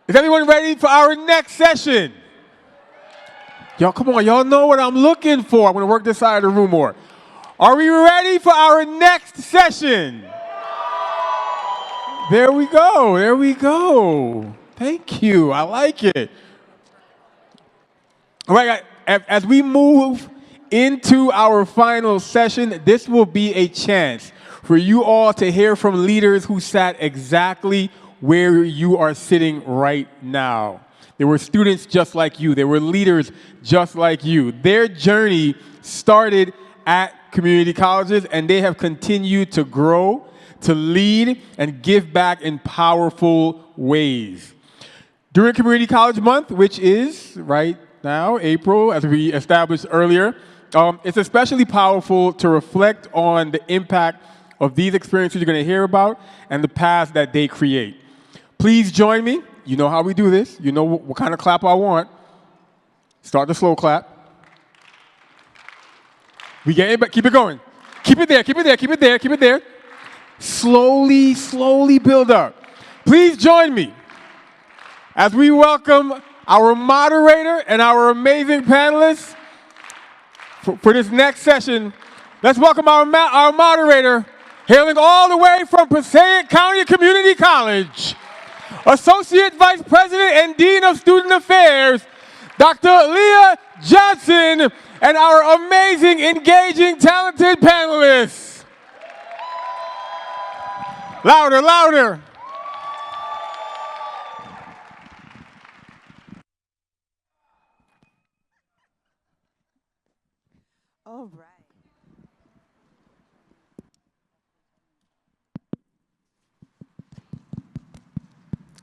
Is everyone ready for our next session? Y'all, come on. Y'all know what I'm looking for. I'm going to work this side of the room more. Are we ready for our next session? There we go. There we go. Thank you. I like it. All right, as we move into our final session, this will be a chance for you all to hear from leaders who sat exactly where you are sitting right now. There were students just like you. There were leaders just like you. Their journey started at community colleges, and they have continued to grow, to lead, and give back in powerful ways. During Community College Month, which is right now, April, as we established earlier, it's especially powerful to reflect on the impact of these experiences you're going to hear about and the paths that they create. Please join me. You know how we do this. You know what kind of clap I want. Start the slow clap. We get it, but keep it going. Keep it there, keep it there, keep it there, keep it there. Slowly, slowly build up. Please join me as we welcome our moderator and our amazing panelists for this next session. Let's welcome our moderator, hailing all the way from Passaic County Community College, Associate Vice President and Dean of Student Affairs, Dr. Leah Johnson, and our amazing, engaging, talented panelists. Louder, louder. All right.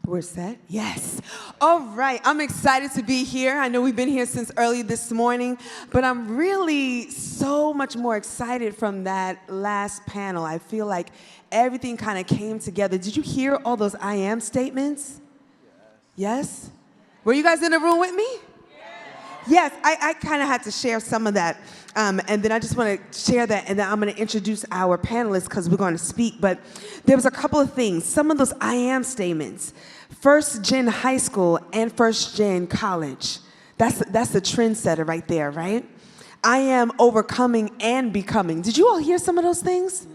We're set? Yes. All right. I'm excited to be here. I know we've been here since early this morning, but I'm really so much more excited from that last panel. I feel like everything kind of came together. Did you hear all those I am statements? Yes? Were you guys in the room with me? Yes, I kind of had to share some of that, and then I just want to share that, and then I'm going to introduce our panelists because we're going to speak, but there was a couple of things. Some of those I am statements, first gen high school and first gen college, that's the trendsetter right there, right? I am overcoming and becoming. Did you all hear some of those things?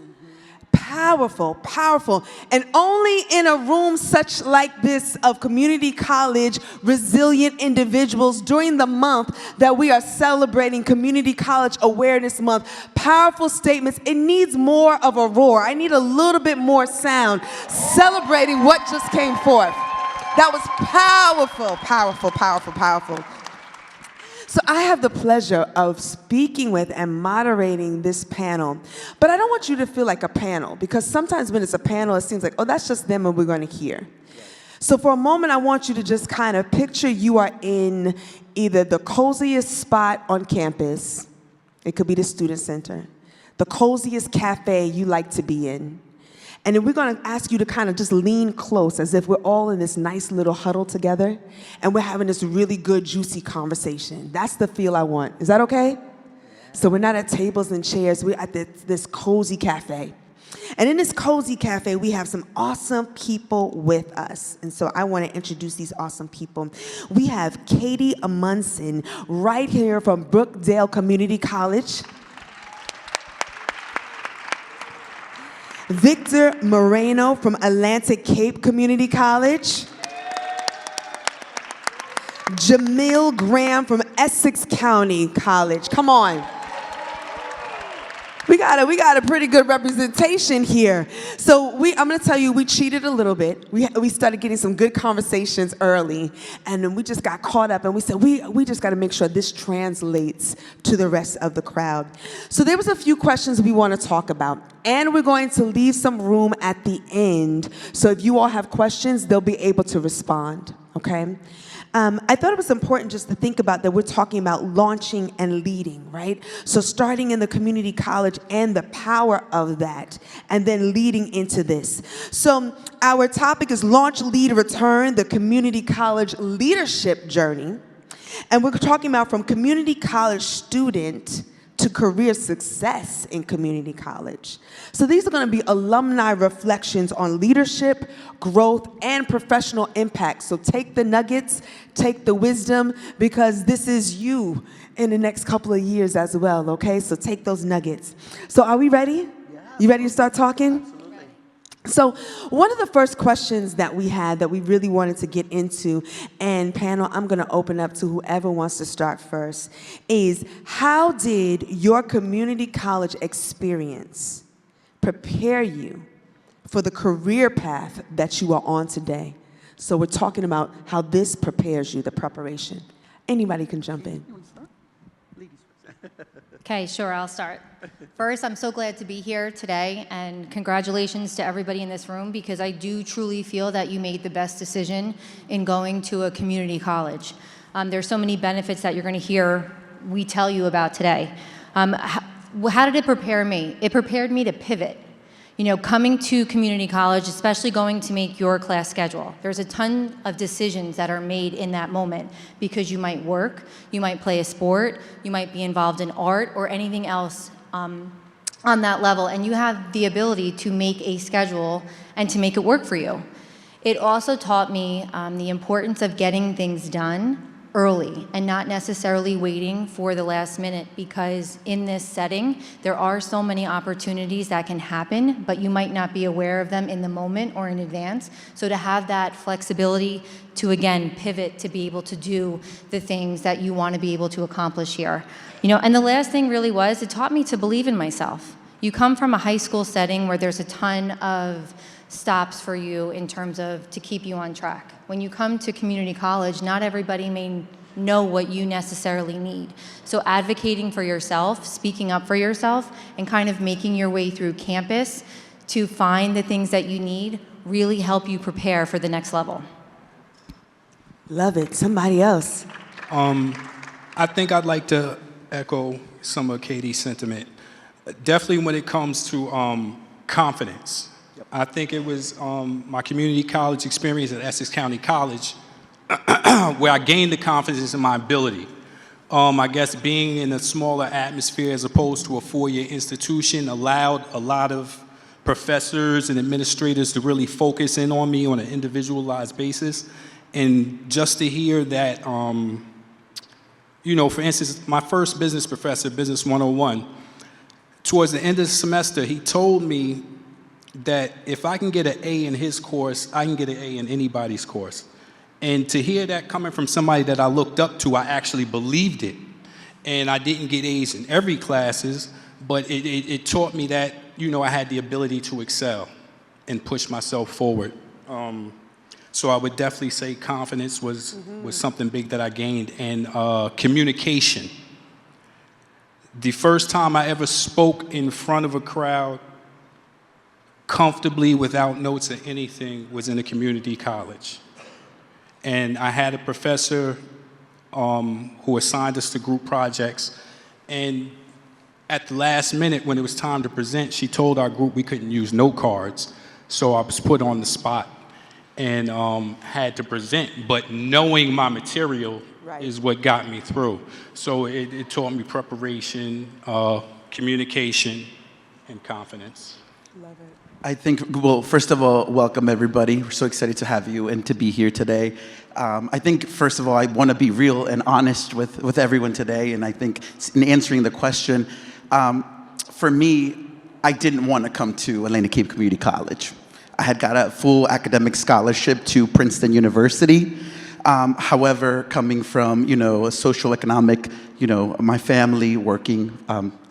Powerful, powerful. And only in a room such like this of community college resilient individuals during the month that we are celebrating Community College Awareness Month. Powerful statements. It needs more of a roar. I need a little bit more sound celebrating what just came forth. That was powerful, powerful, powerful, powerful. So I have the pleasure of speaking with and moderating this panel, but I don't want you to feel like a panel, because sometimes when it's a panel, it seems like, oh, that's just them and we're going to hear. So for a moment, I want you to just kind of picture you are in either the coziest spot on campus, it could be the student center, the coziest cafe you like to be in. And then we're going to ask you to kind of just lean close as if we're all in this nice little huddle together and we're having this really good, juicy conversation. That's the feel I want. Is that okay? So we're not at tables and chairs. We're at this cozy cafe. And in this cozy cafe, we have some awesome people with us. And so I want to introduce these awesome people. We have Katie Amundsen right here from Brookdale Community College. Victor Moreno from Atlantic Cape Community College. Jamil Graham from Essex County College. Come on. We got a pretty good representation here. So I'm going to tell you, we cheated a little bit. We started getting some good conversations early, and then we just got caught up, and we said, we just got to make sure this translates to the rest of the crowd. So there was a few questions we want to talk about, and we're going to leave some room at the end. So if you all have questions, they'll be able to respond, okay? I thought it was important just to think about that we're talking about launching and leading, right? So starting in the community college and the power of that, and then leading into this. So our topic is Launch, Lead, Return, the Community College Leadership Journey. And we're talking about from community college student to to career success in community college. So these are going to be alumni reflections on leadership, growth, and professional impact. So take the nuggets, take the wisdom, because this is you in the next couple of years as well, okay? So take those nuggets. So are we ready? Yeah. You ready to start talking? Absolutely. So one of the first questions that we had that we really wanted to get into, and panel, I'm going to open up to whoever wants to start first, is how did your community college experience prepare you for the career path that you are on today? So we're talking about how this prepares you, the preparation. Anybody can jump in. Okay, sure, I'll start. First, I'm so glad to be here today, and congratulations to everybody in this room, because I do truly feel that you made the best decision in going to a community college. There's so many benefits that you're going to hear we tell you about today. How did it prepare me? It prepared me to pivot. You know, coming to community college, especially going to make your class schedule, there's a ton of decisions that are made in that moment, because you might work, you might play a sport, you might be involved in art or anything else on that level, and you have the ability to make a schedule and to make it work for you. It also taught me the importance of getting things done early and not necessarily waiting for the last minute, because in this setting, there are so many opportunities that can happen, but you might not be aware of them in the moment or in advance. So to have that flexibility to, again, pivot to be able to do the things that you want to be able to accomplish here. You know, and the last thing really was, it taught me to believe in myself. You come from a high school setting where there's a ton of stops for you in terms of to keep you on track. When you come to community college, not everybody may know what you necessarily need. So advocating for yourself, speaking up for yourself, and kind of making your way through campus to find the things that you need really help you prepare for the next level. Love it. Somebody else. I think I'd like to echo some of Katie's sentiment. Definitely when it comes to confidence. I think it was my community college experience at Essex County College where I gained the confidence in my ability. I guess being in a smaller atmosphere as opposed to a four-year institution allowed a lot of professors and administrators to really focus in on me on an individualized basis. And just to hear that, you know, for instance, my first business professor, Business 101, towards the end of the semester, he told me that if I can get an A in his course, I can get an A in anybody's course. And to hear that coming from somebody that I looked up to, I actually believed it. And I didn't get A's in every classes, but it taught me that, you know, I had the ability to excel and push myself forward. So I would definitely say confidence was something big that I gained, and communication. The first time I ever spoke in front of a crowd comfortably without notes or anything was in a community college. And I had a professor who assigned us to group projects, and at the last minute when it was time to present, she told our group we couldn't use note cards, so I was put on the spot and had to present, but knowing my material is what got me through. So it taught me preparation, communication, and confidence. Love it. I think, well, first of all, welcome everybody. We're so excited to have you and to be here today. I think, first of all, I want to be real and honest with everyone today, and I think in answering the question, for me, I didn't want to come to Atlantic Cape Community College. I had got a full academic scholarship to Princeton University. However, coming from, you know, a social economic, you know, my family working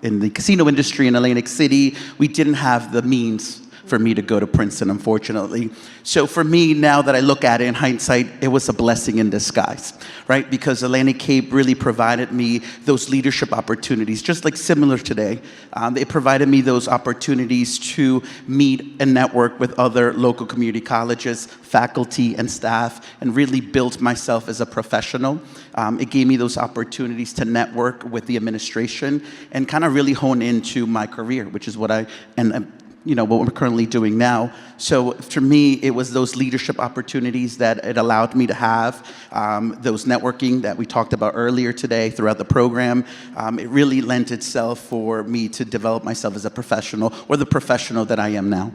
in the casino industry in Atlantic City, we didn't have the means for me to go to Princeton, unfortunately. So for me, now that I look at it in hindsight, it was a blessing in disguise, right? Because Atlantic Cape really provided me those leadership opportunities, just like similar today. It provided me those opportunities to meet and network with other local community colleges, faculty and staff, and really build myself as a professional. It gave me those opportunities to network with the administration and kind of really hone into my career, which is what what we're currently doing now. So for me, it was those leadership opportunities that it allowed me to have, those networking that we talked about earlier today throughout the program. It really lent itself for me to develop myself as a professional, or the professional that I am now.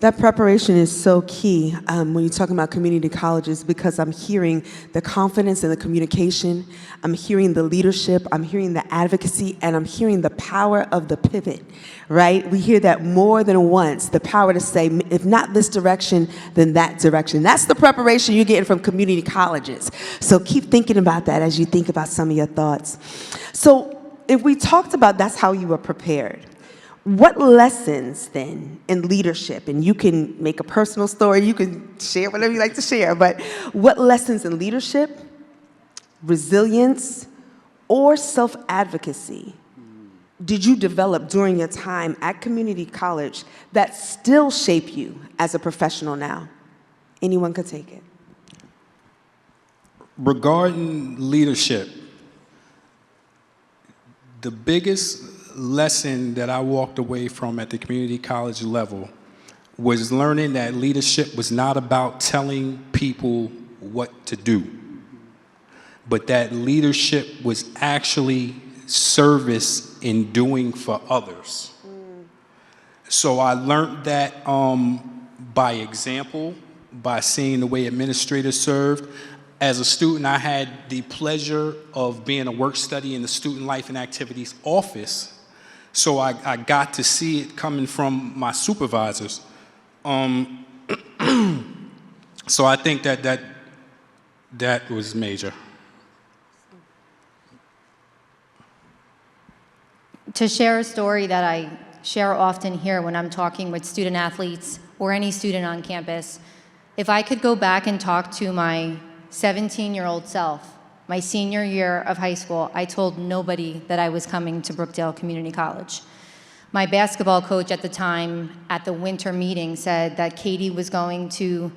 That preparation is so key when you're talking about community colleges, because I'm hearing the confidence and the communication, I'm hearing the leadership, I'm hearing the advocacy, and I'm hearing the power of the pivot, right? We hear that more than once, the power to say, if not this direction, then that direction. That's the preparation you're getting from community colleges. So keep thinking about that as you think about some of your thoughts. So if we talked about that's how you were prepared, what lessons then in leadership, and you can make a personal story, you can share whatever you like to share, but what lessons in leadership, resilience, or self-advocacy did you develop during your time at community college that still shape you as a professional now? Anyone could take it. Regarding leadership, the biggest lesson that I walked away from at the community college level was learning that leadership was not about telling people what to do, but that leadership was actually service in doing for others. So I learned that by example, by seeing the way administrators served. As a student, I had the pleasure of being a work study in the Student Life and Activities office. So I got to see it coming from my supervisors. So I think that was major. To share a story that I share often here when I'm talking with student athletes or any student on campus, if I could go back and talk to my 17-year-old self, my senior year of high school, I told nobody that I was coming to Brookdale Community College. My basketball coach at the time at the winter meeting said that Katie was going to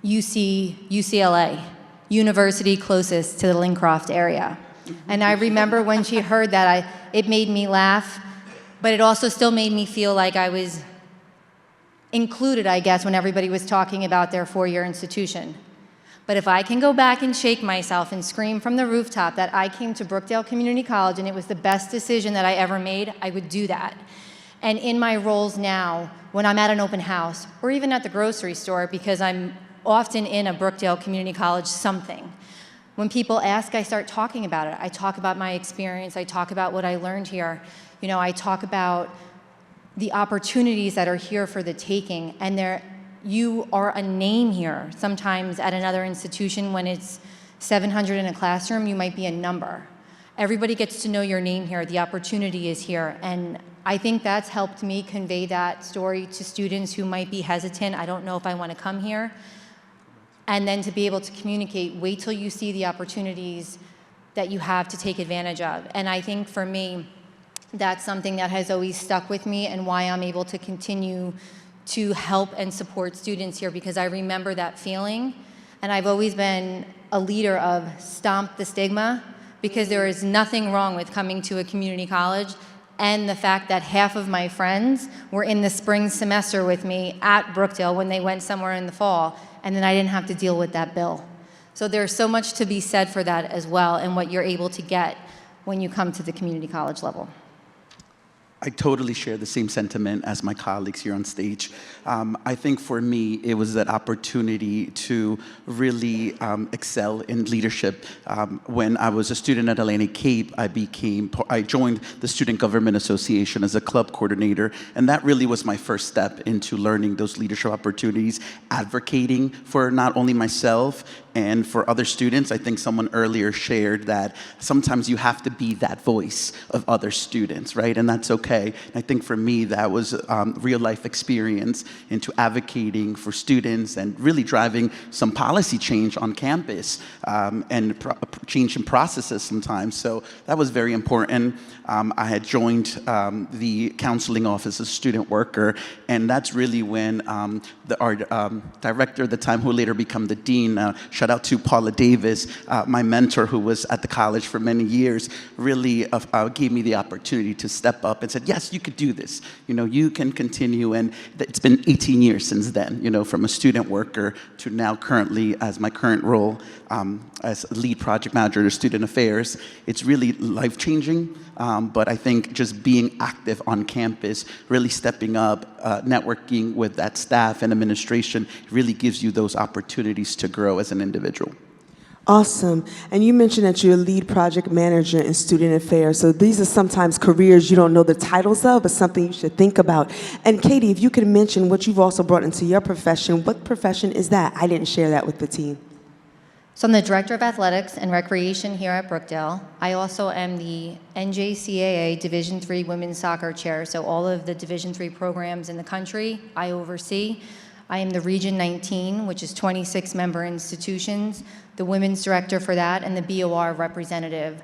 UCLA, university closest to the Lincroft area. And I remember when she heard that, it made me laugh, but it also still made me feel like I was included, I guess, when everybody was talking about their four-year institution. But if I can go back and shake myself and scream from the rooftop that I came to Brookdale Community College and it was the best decision that I ever made, I would do that. And in my roles now, when I'm at an open house, or even at the grocery store, because I'm often in a Brookdale Community College something, when people ask, I start talking about it. I talk about my experience, I talk about what I learned here. I talk about the opportunities that are here for the taking, and you are a name here. Sometimes at another institution, when it's 700 in a classroom, you might be a number. Everybody gets to know your name here. The opportunity is here. And I think that's helped me convey that story to students who might be hesitant. I don't know if I want to come here. And then to be able to communicate, wait till you see the opportunities that you have to take advantage of. And I think for me, that's something that has always stuck with me and why I'm able to continue to help and support students here, because I remember that feeling. And I've always been a leader of stomp the stigma, because there is nothing wrong with coming to a community college, and the fact that half of my friends were in the spring semester with me at Brookdale when they went somewhere in the fall, and then I didn't have to deal with that bill. So there's so much to be said for that as well, and what you're able to get when you come to the community college level. I totally share the same sentiment as my colleagues here on stage. I think for me, it was that opportunity to really excel in leadership. When I was a student at Atlantic Cape, I joined the Student Government Association as a club coordinator, and that really was my first step into learning those leadership opportunities, advocating for not only myself and for other students. I think someone earlier shared that sometimes you have to be that voice of other students, right? And that's okay. And I think for me, that was real life experience into advocating for students and really driving some policy change on campus and change in processes sometimes. So that was very important. I had joined the counseling office as a student worker, and that's really when our director at the time, who later became the dean, shout shout out to Paula Davis, my mentor who was at the college for many years, really gave me the opportunity to step up and said, yes, you could do this. You can continue. And it's been 18 years since then, from a student worker to now currently as my current role as lead project manager to student affairs. It's really life-changing, but I think just being active on campus, really stepping up, networking with that staff and administration really gives you those opportunities to grow as an individual. Awesome. And you mentioned that you're a lead project manager in student affairs. So these are sometimes careers you don't know the titles of, but something you should think about. And Katie, if you could mention what you've also brought into your profession, what profession is that? I didn't share that with the team. So I'm the Director of Athletics and Recreation here at Brookdale. I also am the NJCCC Division III Women's Soccer Chair, so all of the Division III programs in the country I oversee. I am the Region 19, which is 26 member institutions, the Women's Director for that, and the BOR representative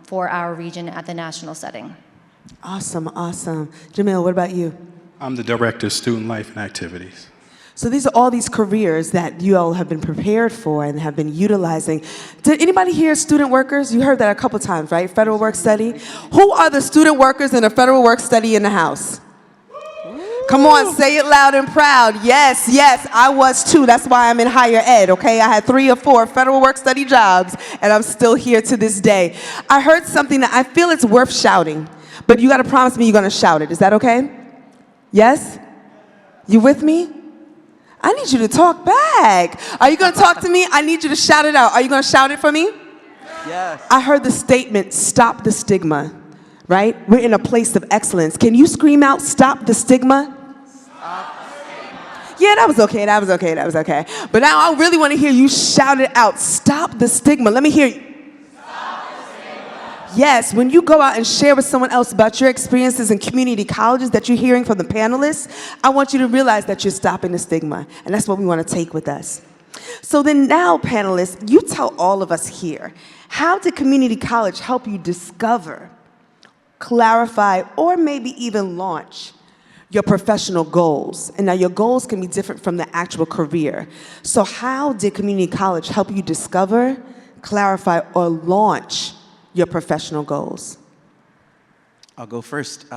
for our region at the national setting. Awesome, awesome. Jamil, what about you? I'm the Director of Student Life and Activities. So these are all these careers that you all have been prepared for and have been utilizing. Did anybody here student workers? You heard that a couple times, right? Federal work study. Who are the student workers in a federal work study in the house? Come on, say it loud and proud. Yes, yes, I was too. That's why I'm in higher ed, okay? I had 3 or 4 federal work study jobs, and I'm still here to this day. I heard something that I feel it's worth shouting, but you got to promise me you're going to shout it. Is that okay? Yes? You with me? I need you to talk back. Are you going to talk to me? I need you to shout it out. Are you going to shout it for me? Yes. I heard the statement, stop the stigma, right? We're in a place of excellence. Can you scream out, stop the stigma? Stop the stigma. Yeah, that was okay, that was okay, that was okay. But now I really want to hear you shout it out, stop the stigma. Let me hear you. Yes, when you go out and share with someone else about your experiences in community colleges that you're hearing from the panelists, I want you to realize that you're stopping the stigma, and that's what we want to take with us. So then now, panelists, you tell all of us here, how did community college help you discover, clarify, or maybe even launch your professional goals? And now your goals can be different from the actual career. So how did community college help you discover, clarify, or launch your professional goals? I'll go first.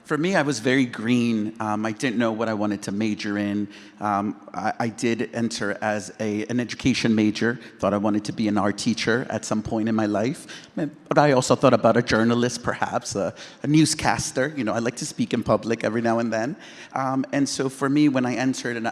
For me, I was very green. I didn't know what I wanted to major in. I did enter as an education major. Thought I wanted to be an art teacher at some point in my life. But I also thought about a journalist, perhaps, a newscaster. I like to speak in public every now and then. And so for me, when I entered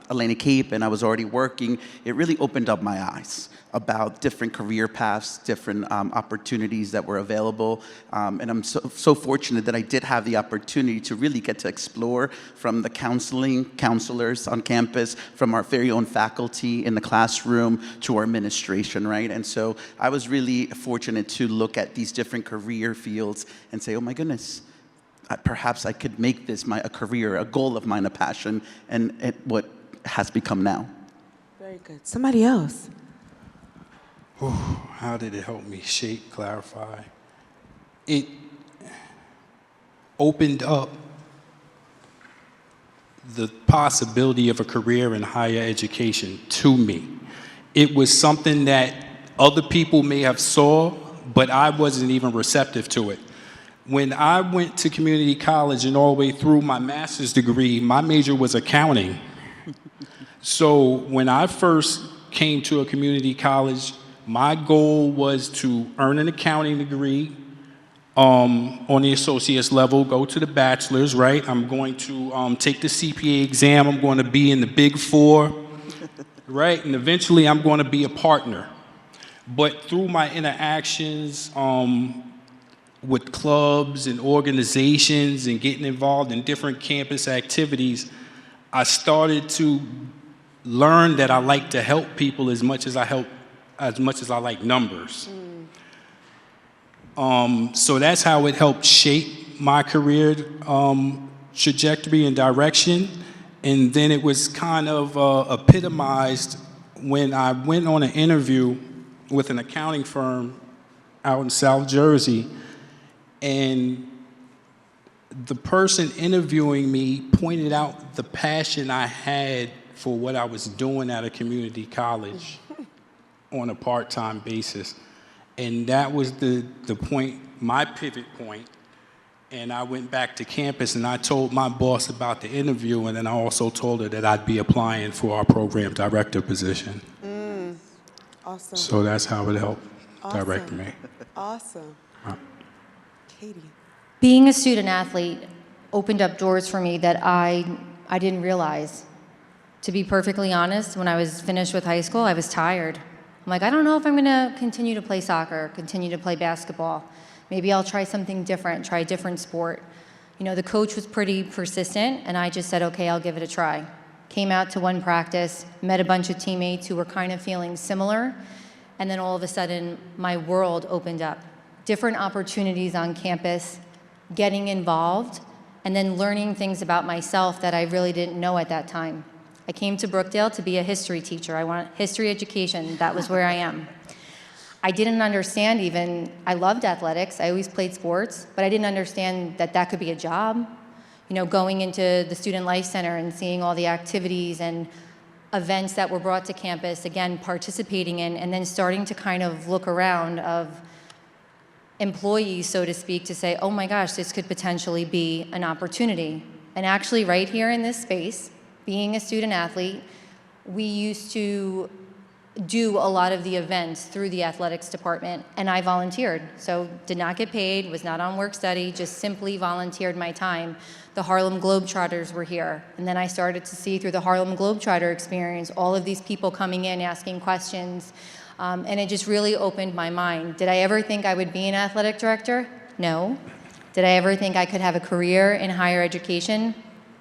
Atlantic Cape and I was already working, it really opened up my eyes about different career paths, different opportunities that were available. And I'm so fortunate that I did have the opportunity to really get to explore from the counselors on campus, from our very own faculty in the classroom to our administration, right? And so I was really fortunate to look at these different career fields and say, oh my goodness, perhaps I could make this a career, a goal of mine, a passion, and what has become now. Very good. Somebody else. How did it help me shape, clarify? It opened up the possibility of a career in higher education to me. It was something that other people may have saw, but I wasn't even receptive to it. When I went to community college and all the way through my master's degree, my major was accounting. So when I first came to a community college, my goal was to earn an accounting degree on the associate's level, go to the bachelor's, right? I'm going to take the CPA exam. I'm going to be in the Big Four, right? And eventually I'm going to be a partner. But through my interactions with clubs and organizations and getting involved in different campus activities, I started to learn that I like to help people as much as I like numbers. So that's how it helped shape my career trajectory and direction. And then it was kind of epitomized when I went on an interview with an accounting firm out in South Jersey, and the person interviewing me pointed out the passion I had for what I was doing at a community college. on a part-time basis. And that was the point, my pivot point. And I went back to campus and I told my boss about the interview, and then I also told her that I'd be applying for our program director position. Awesome. So that's how it helped direct me. Awesome. Katie. Being a student athlete opened up doors for me that I didn't realize. To be perfectly honest, when I was finished with high school, I was tired. I'm like, I don't know if I'm gonna continue to play soccer, continue to play basketball. Maybe I'll try something different, try a different sport. You know, the coach was pretty persistent, and I just said, okay, I'll give it a try. Came out to one practice, met a bunch of teammates who were kind of feeling similar, and then all of a sudden, my world opened up. Different opportunities on campus, getting involved, and then learning things about myself that I really didn't know at that time. I came to Brookdale to be a history teacher. I want history education. That was where I am. I didn't understand even, I loved athletics. I always played sports, but I didn't understand that that could be a job. You know, going into the Student Life Center and seeing all the activities and events that were brought to campus, again, participating in, and then starting to kind of look around of employees, so to speak, to say, oh my gosh, this could potentially be an opportunity. And actually right here in this space, being a student athlete, we used to do a lot of the events through the athletics department, and I volunteered. So did not get paid, was not on work study, just simply volunteered my time. The Harlem Globetrotters were here, and then I started to see through the Harlem Globetrotter experience all of these people coming in asking questions, and it just really opened my mind. Did I ever think I would be an athletic director? No. Did I ever think I could have a career in higher education?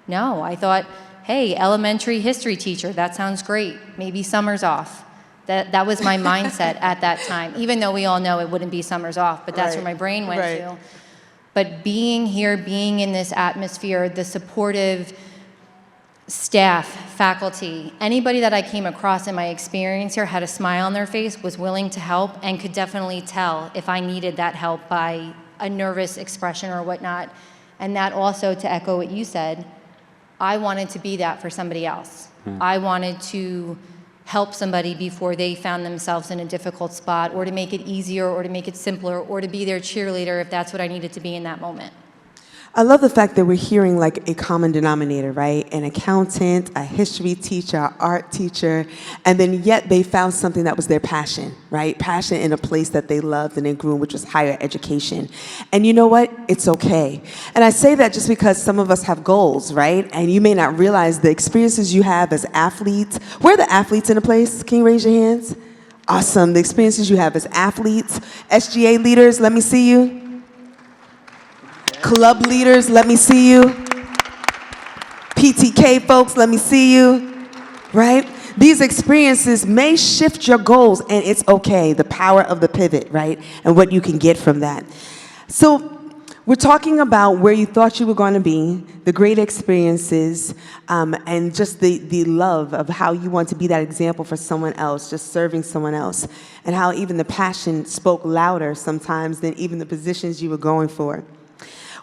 No. I thought, hey, elementary history teacher, that sounds great. Maybe summers off. That was my mindset at that time, even though we all know it wouldn't be summers off, but that's where my brain went to. But being here, being in this atmosphere, the supportive staff, faculty, anybody that I came across in my experience here had a smile on their face, was willing to help, and could definitely tell if I needed that help by a nervous expression or whatnot. And that also, to echo what you said, I wanted to be that for somebody else. I wanted to help somebody before they found themselves in a difficult spot, or to make it easier, or to make it simpler, or to be their cheerleader if that's what I needed to be in that moment. I love the fact that we're hearing like a common denominator, right? An accountant, a history teacher, an art teacher, and then yet they found something that was their passion, right? Passion in a place that they loved and they grew in, which was higher education. And you know what? It's okay. And I say that just because some of us have goals, right? And you may not realize the experiences you have as athletes. Where are the athletes in the place? Can you raise your hands? Awesome. The experiences you have as athletes. SGA leaders, let me see you. Club leaders, let me see you. PTK folks, let me see you. Right? These experiences may shift your goals, and it's okay. The power of the pivot, right? And what you can get from that. So we're talking about where you thought you were going to be, the great experiences, and just the love of how you want to be that example for someone else, just serving someone else, and how even the passion spoke louder sometimes than even the positions you were going for.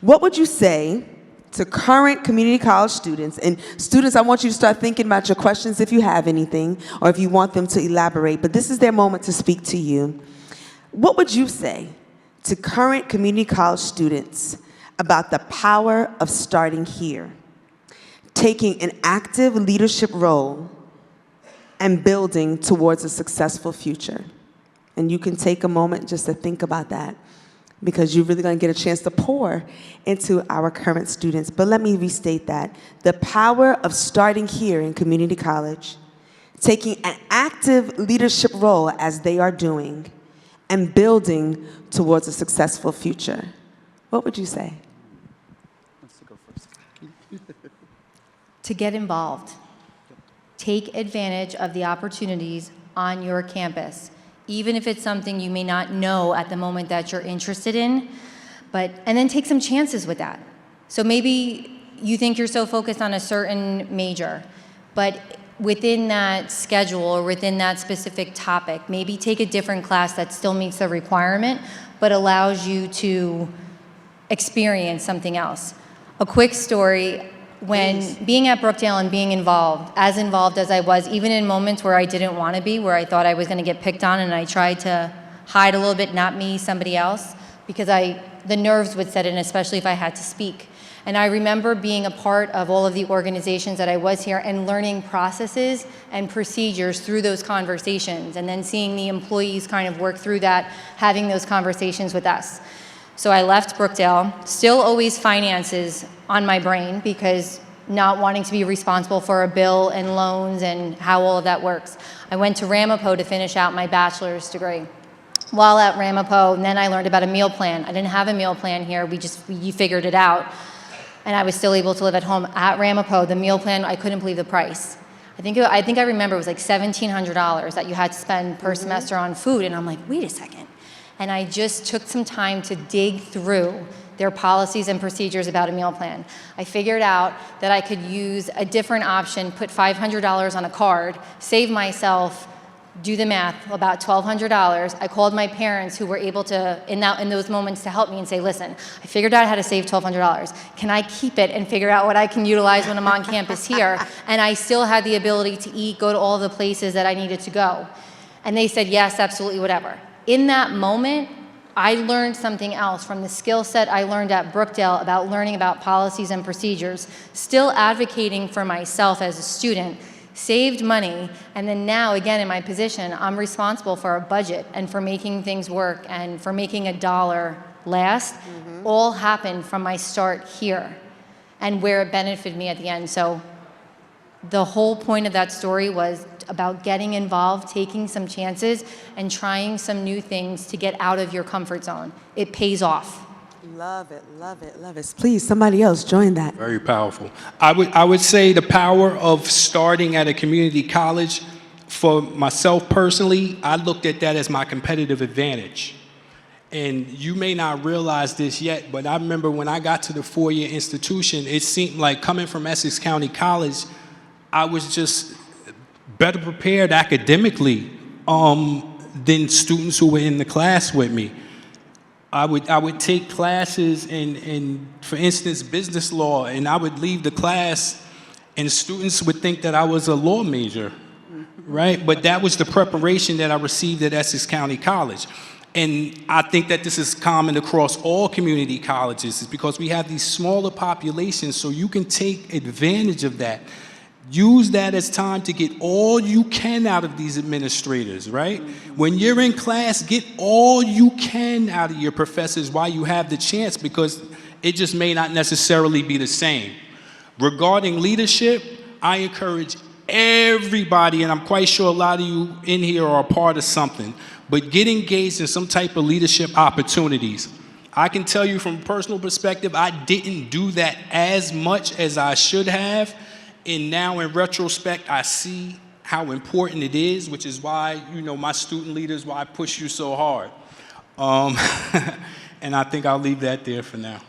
What would you say to current community college students? And students, I want you to start thinking about your questions if you have anything, or if you want them to elaborate, but this is their moment to speak to you. What would you say to current community college students about the power of starting here, taking an active leadership role, and building towards a successful future? And you can take a moment just to think about that, because you're really going to get a chance to pour into our current students. But let me restate that. The power of starting here in community college, taking an active leadership role as they are doing, and building towards a successful future. What would you say? To get involved. Take advantage of the opportunities on your campus, even if it's something you may not know at the moment that you're interested in, and then take some chances with that. So maybe you think you're so focused on a certain major, but within that schedule or within that specific topic, maybe take a different class that still meets the requirement, but allows you to experience something else. A quick story, when being at Brookdale and being involved as I was, even in moments where I didn't want to be, where I thought I was going to get picked on and I tried to hide a little bit, not me, somebody else, because the nerves would set in, especially if I had to speak. And I remember being a part of all of the organizations that I was here and learning processes and procedures through those conversations, and then seeing the employees kind of work through that, having those conversations with us. So I left Brookdale, still always finances on my brain, because not wanting to be responsible for a bill and loans and how all of that works. I went to Ramapo to finish out my bachelor's degree. While at Ramapo, and then I learned about a meal plan. I didn't have a meal plan here, we figured it out. And I was still able to live at home. At Ramapo, the meal plan, I couldn't believe the price. I think I remember it was like $1,700 that you had to spend per semester on food, and I'm like, wait a second. And I just took some time to dig through their policies and procedures about a meal plan. I figured out that I could use a different option, put $500 on a card, save myself, do the math, about $1,200. I called my parents, who were able to, in those moments, to help me and say, listen, I figured out how to save $1,200. Can I keep it and figure out what I can utilize when I'm on campus here? And I still had the ability to eat, go to all the places that I needed to go. And they said, yes, absolutely, whatever. In that moment, I learned something else from the skill set I learned at Brookdale about learning about policies and procedures, still advocating for myself as a student, saved money, and then now, again, in my position, I'm responsible for a budget and for making things work and for making a dollar last. All happened from my start here and where it benefited me at the end. So the whole point of that story was about getting involved, taking some chances, and trying some new things to get out of your comfort zone. It pays off. Love it, love it, love it. Please, somebody else join that. Very powerful. I would say the power of starting at a community college, for myself personally, I looked at that as my competitive advantage. And you may not realize this yet, but I remember when I got to the four-year institution, it seemed like coming from Essex County College, I was just better prepared academically than students who were in the class with me. I would take classes in, for instance, business law, and I would leave the class and students would think that I was a law major, right? But that was the preparation that I received at Essex County College. And I think that this is common across all community colleges, is because we have these smaller populations, so you can take advantage of that. Use that as time to get all you can out of these administrators, right? When you're in class, get all you can out of your professors while you have the chance, because it just may not necessarily be the same. Regarding leadership, I encourage everybody, and I'm quite sure a lot of you in here are a part of something, but get engaged in some type of leadership opportunities. I can tell you from a personal perspective, I didn't do that as much as I should have. And now in retrospect, I see how important it is, which is why, my student leaders, why I push you so hard. And I think I'll leave that there for now.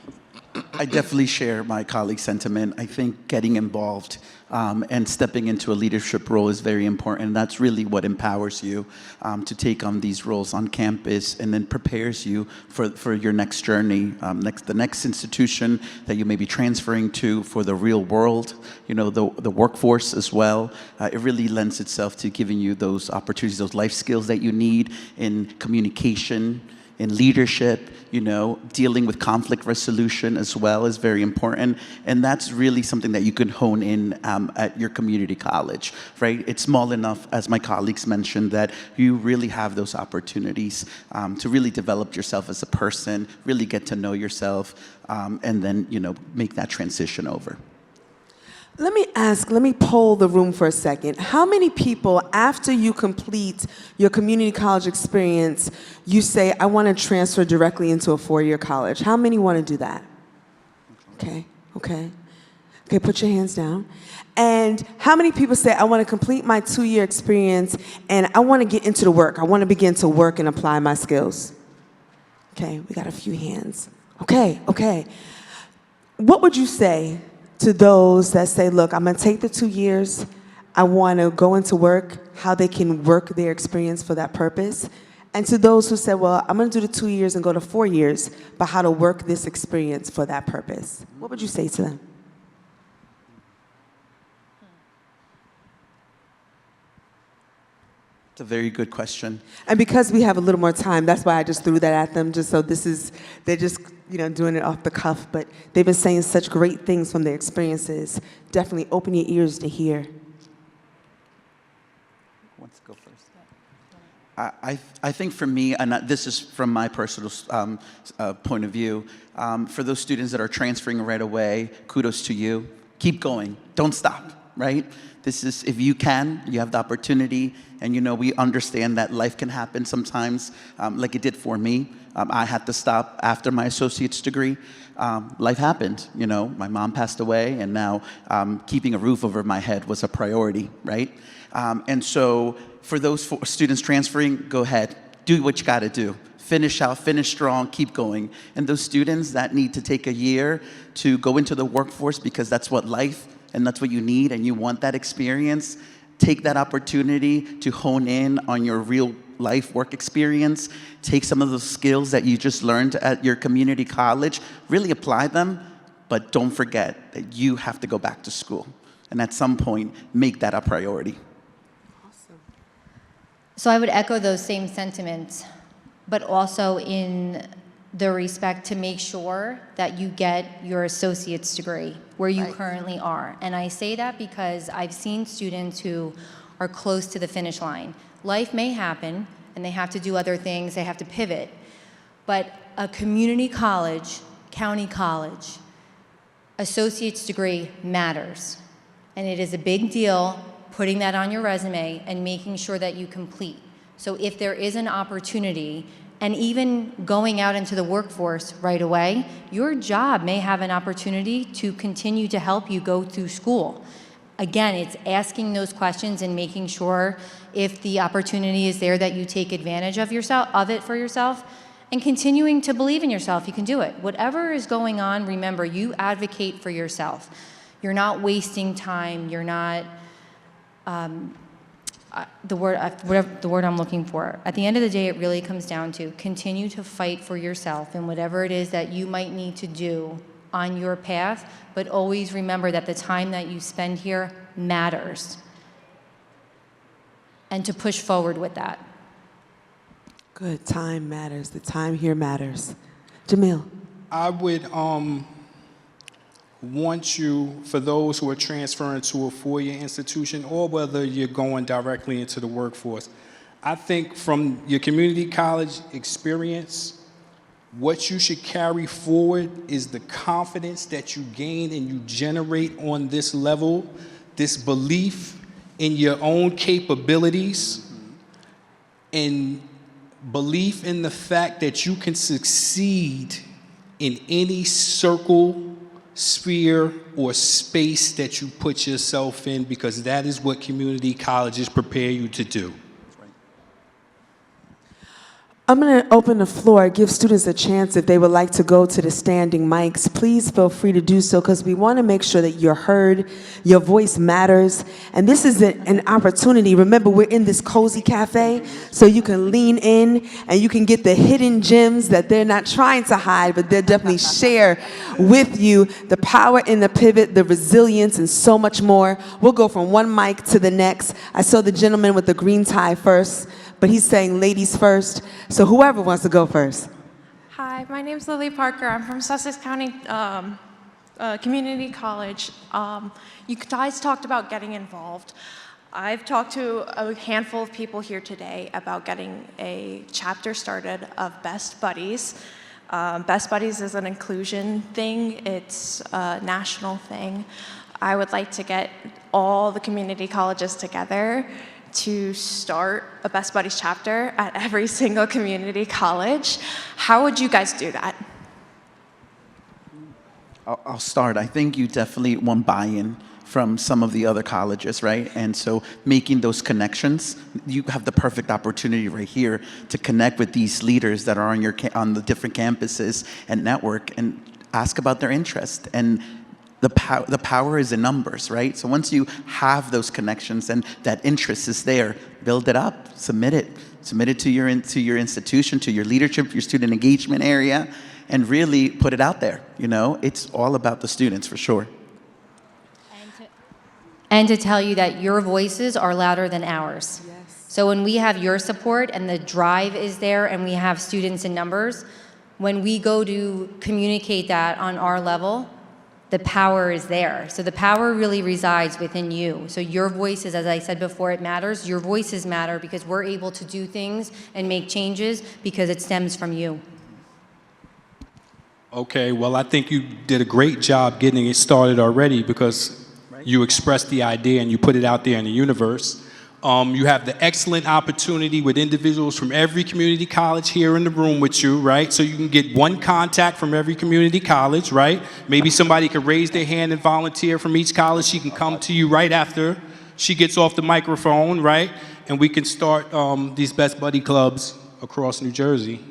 I definitely share my colleague's sentiment. I think getting involved and stepping into a leadership role is very important. That's really what empowers you to take on these roles on campus, and then prepares you for your next journey, the next institution that you may be transferring to, for the real world, the workforce as well. It really lends itself to giving you those opportunities, those life skills that you need in communication, in leadership, dealing with conflict resolution as well is very important. And that's really something that you can hone in at your community college, right? It's small enough, as my colleagues mentioned, that you really have those opportunities to really develop yourself as a person, really get to know yourself, and then, make that transition over. Let me poll the room for a second. How many people, after you complete your community college experience, you say, I want to transfer directly into a four-year college? How many want to do that? Okay, put your hands down. And how many people say, I want to complete my 2-year experience and I want to get into the work. I want to begin to work and apply my skills. Okay, we got a few hands. Okay. What would you say to those that say, look, I'm going to take the 2 years, I want to go into work, how they can work their experience for that purpose? And to those who say, well, I'm going to do the 2 years and go to 4 years, but how to work this experience for that purpose? What would you say to them? It's a very good question. And because we have a little more time, that's why I just threw that at them, just so they're just, doing it off the cuff, but they've been saying such great things from their experiences. Definitely open your ears to hear. Who wants to go first? I think for me, and this is from my personal point of view, for those students that are transferring right away, kudos to you. Keep going. Don't stop, right? This is, if you can, you have the opportunity, and we understand that life can happen sometimes, like it did for me. I had to stop after my associate's degree. Life happened, my mom passed away, and now keeping a roof over my head was a priority, right? And so for those students transferring, go ahead, do what you gotta do. Finish out, finish strong, keep going. And those students that need to take a year to go into the workforce because that's what life and that's what you need and you want that experience, take that opportunity to hone in on your real life work experience. Take some of those skills that you just learned at your community college, really apply them, but don't forget that you have to go back to school. And at some point, make that a priority. So I would echo those same sentiments, but also in the respect to make sure that you get your associate's degree where you currently are. And I say that because I've seen students who are close to the finish line. Life may happen, and they have to do other things, they have to pivot. But a community college, county college, associate's degree matters. And it is a big deal putting that on your resume and making sure that you complete. So if there is an opportunity, and even going out into the workforce right away, your job may have an opportunity to continue to help you go through school. Again, it's asking those questions and making sure if the opportunity is there that you take advantage of it for yourself, and continuing to believe in yourself. You can do it. Whatever is going on, remember, you advocate for yourself. You're not wasting time. You're not the word I'm looking for. At the end of the day, it really comes down to continue to fight for yourself and whatever it is that you might need to do on your path, but always remember that the time that you spend here matters, and to push forward with that. Good, time matters. The time here matters. Jamil. I would want you, for those who are transferring to a four-year institution or whether you're going directly into the workforce, I think from your community college experience, what you should carry forward is the confidence that you gain and you generate on this level, this belief in your own capabilities, and belief in the fact that you can succeed in any circle, sphere, or space that you put yourself in, because that is what community colleges prepare you to do. I'm going to open the floor, give students a chance if they would like to go to the standing mics. Please feel free to do so because we want to make sure that you're heard, your voice matters, and this is an opportunity. Remember, we're in this cozy cafe, so you can lean in and you can get the hidden gems that they're not trying to hide, but they'll definitely share with you the power in the pivot, the resilience, and so much more. We'll go from one mic to the next. I saw the gentleman with the green tie first, but he's saying ladies first. So whoever wants to go first. Hi, my name's Lily Parker. I'm from Sussex County Community College. You guys talked about getting involved. I've talked to a handful of people here today about getting a chapter started of Best Buddies. Best Buddies is an inclusion thing. It's a national thing. I would like to get all the community colleges together to start a Best Buddies chapter at every single community college. How would you guys do that? I'll start. I think you definitely want buy-in from some of the other colleges, right? And so making those connections, you have the perfect opportunity right here to connect with these leaders that are on the different campuses and network and ask about their interest. And the power is in numbers, right? So once you have those connections and that interest is there, build it up, submit it to your institution, to your leadership, your student engagement area, and really put it out there. It's all about the students for sure. And to tell you that your voices are louder than ours. Yes. So when we have your support and the drive is there and we have students in numbers, when we go to communicate that on our level, the power is there. So the power really resides within you. So your voices, as I said before, it matters. Your voices matter because we're able to do things and make changes because it stems from you. Okay, well, I think you did a great job getting it started already because you expressed the idea and you put it out there in the universe. You have the excellent opportunity with individuals from every community college here in the room with you, right? So you can get one contact from every community college, right? Maybe somebody could raise their hand and volunteer from each college. She can come to you right after she gets off the microphone, right? And we can start these Best Buddy Clubs across New Jersey.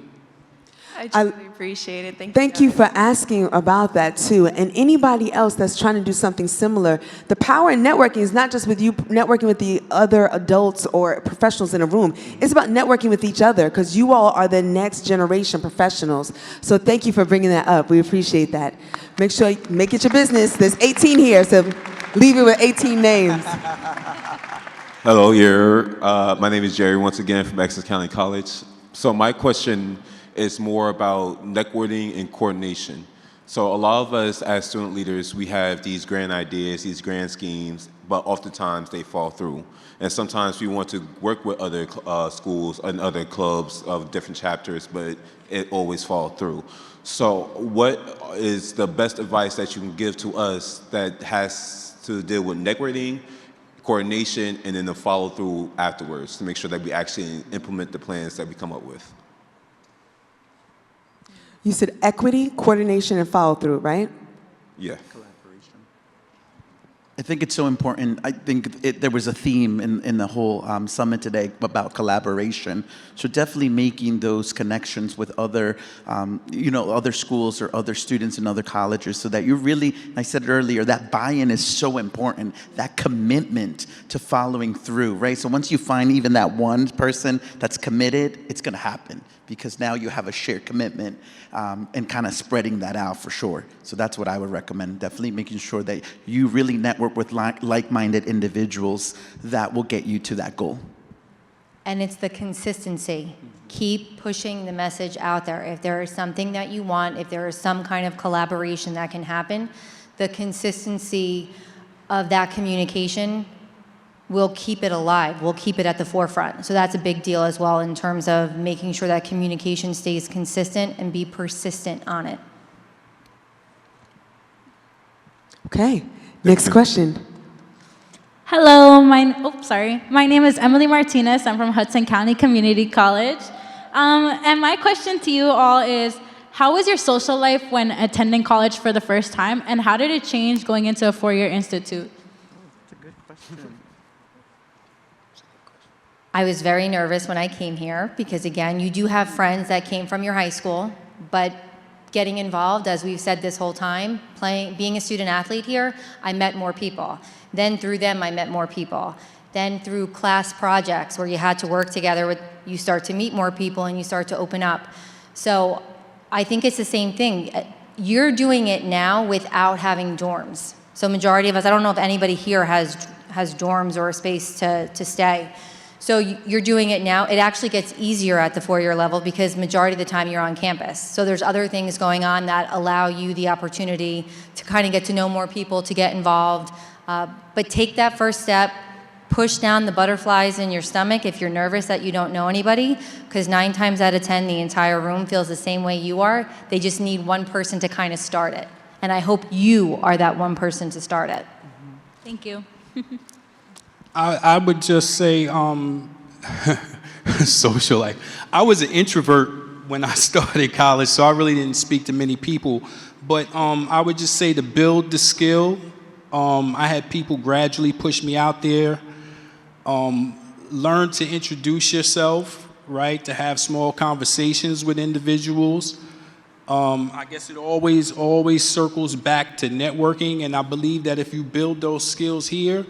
I truly appreciate it. Thank you for asking about that too. And anybody else that's trying to do something similar, the power in networking is not just with you networking with the other adults or professionals in a room. It's about networking with each other because you all are the next generation professionals. So thank you for bringing that up. We appreciate that. Make sure you make it your business. There's 18 here, so leave it with 18 names. Hello, here. My name is Jerry once again from Essex County College. So my question is more about networking and coordination. So a lot of us as student leaders, we have these grand ideas, these grand schemes, but oftentimes they fall through. And sometimes we want to work with other schools and other clubs of different chapters, but it always falls through. So what is the best advice that you can give to us that has to deal with networking, coordination, and then the follow through afterwards to make sure that we actually implement the plans that we come up with? You said equity, coordination, and follow through, right? Yeah. I think it's so important. I think there was a theme in the whole summit today about collaboration. So definitely making those connections with other, other schools or other students in other colleges so that you really, I said it earlier, that buy-in is so important, that commitment to following through, right? So once you find even that one person that's committed, it's going to happen because now you have a shared commitment and kind of spreading that out for sure. So that's what I would recommend, definitely making sure that you really network with like-minded individuals that will get you to that goal. And it's the consistency. Keep pushing the message out there. If there is something that you want, if there is some kind of collaboration that can happen, the consistency of that communication will keep it alive. We'll keep it at the forefront. So that's a big deal as well in terms of making sure that communication stays consistent and be persistent on it. Okay, next question. Hello, my name is Emily Martinez. I'm from Hudson County Community College. And my question to you all is, how was your social life when attending college for the first time, and how did it change going into a four-year institute? That's a good question. I was very nervous when I came here because, again, you do have friends that came from your high school, but getting involved, as we've said this whole time, being a student athlete here, I met more people. Then through them, I met more people. Then through class projects where you had to work together, you start to meet more people and you start to open up. So I think it's the same thing. You're doing it now without having dorms. So majority of us, I don't know if anybody here has dorms or a space to stay. So you're doing it now. It actually gets easier at the four-year level because majority of the time you're on campus. So there's other things going on that allow you the opportunity to kind of get to know more people, to get involved. But take that first step, push down the butterflies in your stomach if you're nervous that you don't know anybody, because 9 times out of 10, the entire room feels the same way you are. They just need one person to kind of start it. And I hope you are that one person to start it. Thank you. I would just say social life. I was an introvert when I started college, so I really didn't speak to many people. But I would just say to build the skill, I had people gradually push me out there. Learn to introduce yourself, right? To have small conversations with individuals. I guess it always circles back to networking, and I believe that if you build those skills here,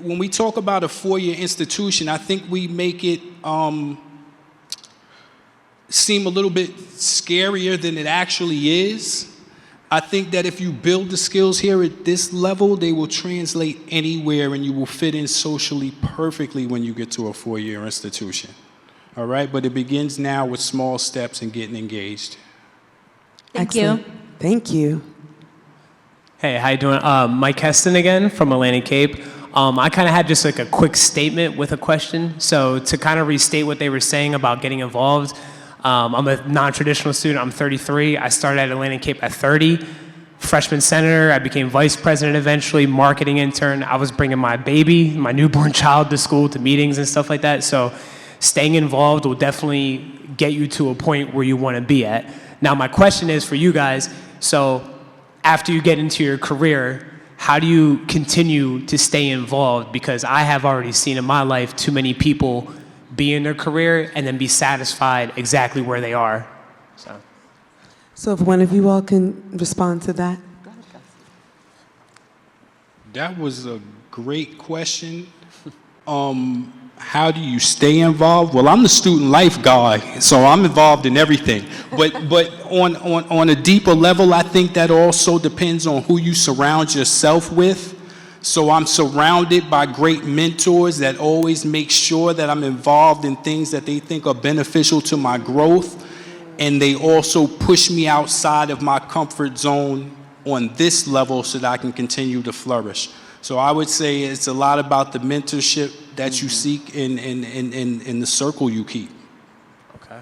when we talk about a four-year institution, I think we make it seem a little bit scarier than it actually is. I think that if you build the skills here at this level, they will translate anywhere and you will fit in socially perfectly when you get to a four-year institution. All right, but it begins now with small steps and getting engaged. Thank Excellent. you. Thank you. Hey, how you doing? Mike Heston again from Atlantic Cape. I kind of had just like a quick statement with a question. So to kind of restate what they were saying about getting involved, I'm a non-traditional student. I'm 33. I started at Atlantic Cape at 30. Freshman senator. I became vice president eventually, marketing intern. I was bringing my baby, my newborn child to school, to meetings and stuff like that. So staying involved will definitely get you to a point where you want to be at. Now, my question is for you guys, so after you get into your career, how do you continue to stay involved? Because I have already seen in my life too many people be in their career and then be satisfied exactly where they are. So if one of you all can respond to that. That was a great question. How do you stay involved? Well, I'm the student life guy, so I'm involved in everything. But on a deeper level, I think that also depends on who you surround yourself with. So I'm surrounded by great mentors that always make sure that I'm involved in things that they think are beneficial to my growth. And they also push me outside of my comfort zone on this level so that I can continue to flourish. So I would say it's a lot about the mentorship that you seek in the circle you keep. Okay.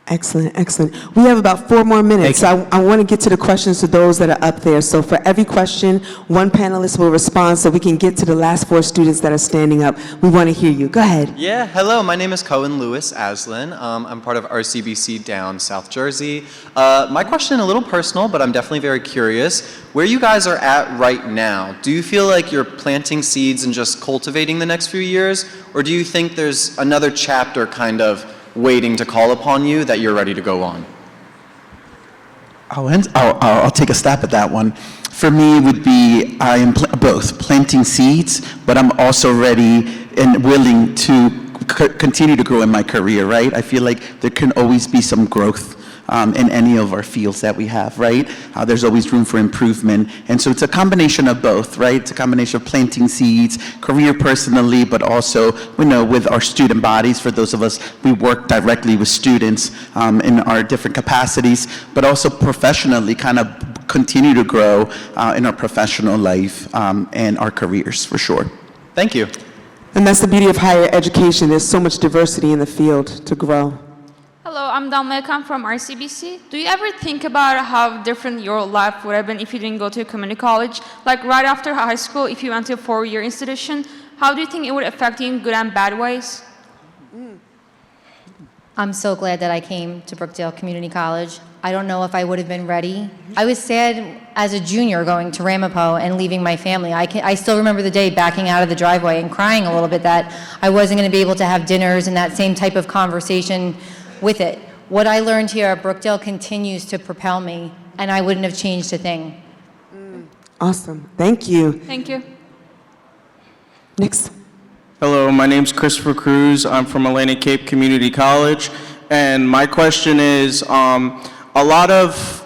Excellent, excellent. We have about 4 more minutes. So I want to get to the questions to those that are up there. So for every question, one panelist will respond so we can get to the last 4 students that are standing up. We want to hear you. Go ahead. Yeah, hello. My name is Cohen Lewis Aslan. I'm part of RCBC down South Jersey. My question, a little personal, but I'm definitely very curious. Where you guys are at right now, do you feel like you're planting seeds and just cultivating the next few years? Or do you think there's another chapter kind of waiting to call upon you that you're ready to go on? I'll take a stab at that one. For me, it would be I am both planting seeds, but I'm also ready and willing to continue to grow in my career, right? I feel like there can always be some growth in any of our fields that we have, right? There's always room for improvement. And so it's a combination of both, right? It's a combination of planting seeds, career personally, but also, with our student bodies. For those of us, we work directly with students in our different capacities, but also professionally kind of continue to grow in our professional life and our careers, for sure. Thank you. And that's the beauty of higher education. There's so much diversity in the field to grow. Hello, I'm Dalmeka. I'm from RCBC. Do you ever think about how different your life would have been if you didn't go to a community college? Like right after high school, if you went to a 4-year institution, how do you think it would affect you in good and bad ways? I'm so glad that I came to Brookdale Community College. I don't know if I would have been ready. I was sad as a junior going to Ramapo and leaving my family. I still remember the day backing out of the driveway and crying a little bit that I wasn't going to be able to have dinners and that same type of conversation with it. What I learned here at Brookdale continues to propel me, and I wouldn't have changed a thing. Awesome. Thank you. Thank you. Next. Hello, my name's Christopher Cruz. I'm from Atlantic Cape Community College, and my question is, a lot of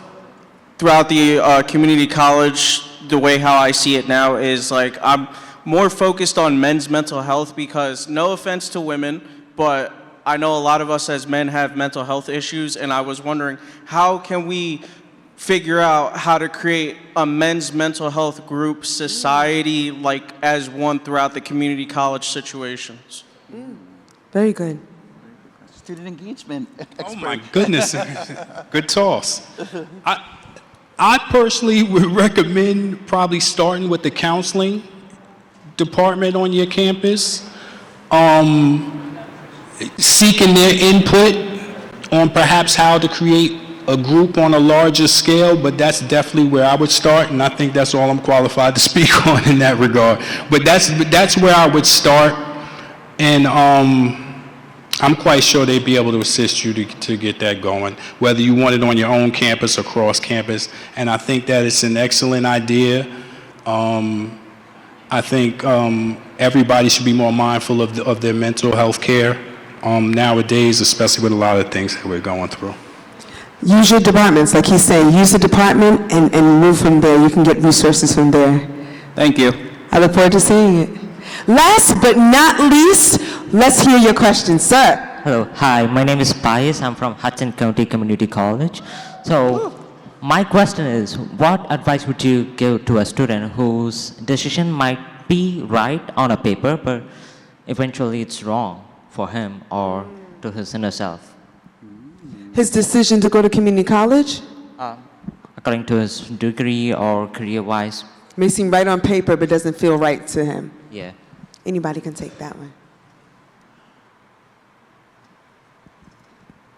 throughout the community college, the way how I see it now is like I'm more focused on men's mental health because no offense to women, but I know a lot of us as men have mental health issues, and I was wondering how can we figure out how to create a men's mental health group society like as one throughout the community college situations. Very good. Student engagement expert. Oh my goodness, good toss. I personally would recommend probably starting with the counseling department on your campus, seeking their input on perhaps how to create a group on a larger scale, but that's definitely where I would start, and I think that's all I'm qualified to speak on in that regard. But that's where I would start, and I'm quite sure they'd be able to assist you to get that going, whether you want it on your own campus or cross campus, and I think that it's an excellent idea. I think everybody should be more mindful of their mental health care nowadays, especially with a lot of things that we're going through. Use your departments, like he's saying. Use the department and move from there. You can get resources from there. Thank you. I look forward to seeing it. Last but not least, let's hear your question, sir. Hello, hi, my name is Pius. I'm from Hudson County Community College. So, my question is, what advice would you give to a student whose decision might be right on a paper, but eventually it's wrong for him or to his inner self? His decision to go to community college? According to his degree or career-wise. May seem right on paper, but doesn't feel right to him. Yeah. Anybody can take that one.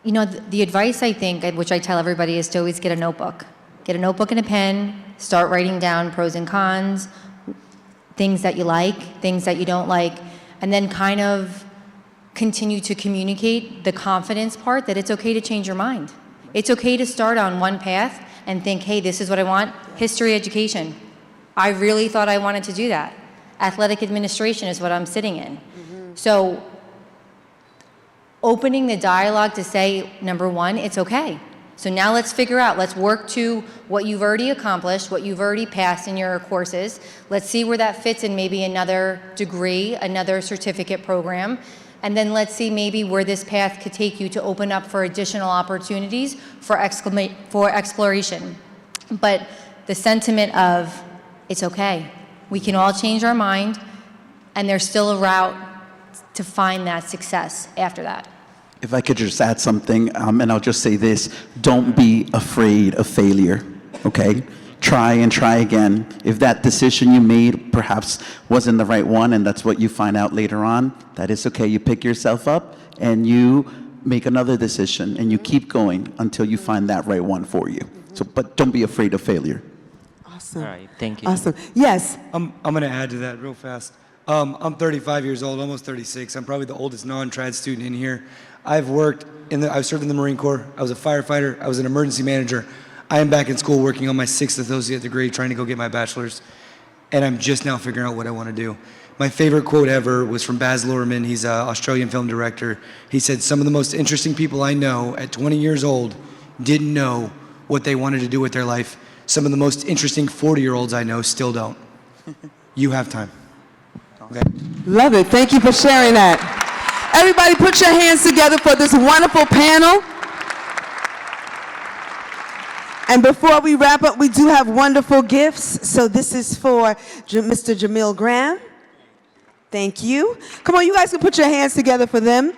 You know, the advice I think, which I tell everybody, is to always get a notebook. Get a notebook and a pen, start writing down pros and cons, things that you like, things that you don't like, and then kind of continue to communicate the confidence part that it's okay to change your mind. It's okay to start on one path and think, hey, this is what I want. History education. I really thought I wanted to do that. Athletic administration is what I'm sitting in. So opening the dialogue to say, number one, it's okay. So now let's figure out, let's work to what you've already accomplished, what you've already passed in your courses. Let's see where that fits in maybe another degree, another certificate program. And then let's see maybe where this path could take you to open up for additional opportunities for exploration. But the sentiment of, it's okay. We can all change our mind, and there's still a route to find that success after that. If I could just add something, and I'll just say this, don't be afraid of failure, okay? Try and try again. If that decision you made perhaps wasn't the right one, and that's what you find out later on, that is okay. You pick yourself up, and you make another decision, and you keep going until you find that right one for you. So, but don't be afraid of failure. Awesome. All right, thank you. Awesome. Yes. I'm going to add to that real fast. I'm 35 years old, almost 36. I'm probably the oldest non-trad student in here. I've served in the Marine Corps. I was a firefighter. I was an emergency manager. I am back in school working on my 6th associate degree, trying to go get my bachelor's. And I'm just now figuring out what I want to do. My favorite quote ever was from Baz Luhrmann. He's an Australian film director. He said, some of the most interesting people I know at 20 years old didn't know what they wanted to do with their life. Some of the most interesting 40-year-olds I know still don't. You have time. Okay. Love it. Thank you for sharing that. Everybody put your hands together for this wonderful panel. And before we wrap up, we do have wonderful gifts. So this is for Mr. Jamil Graham. Thank you. Come on, you guys can put your hands together for them.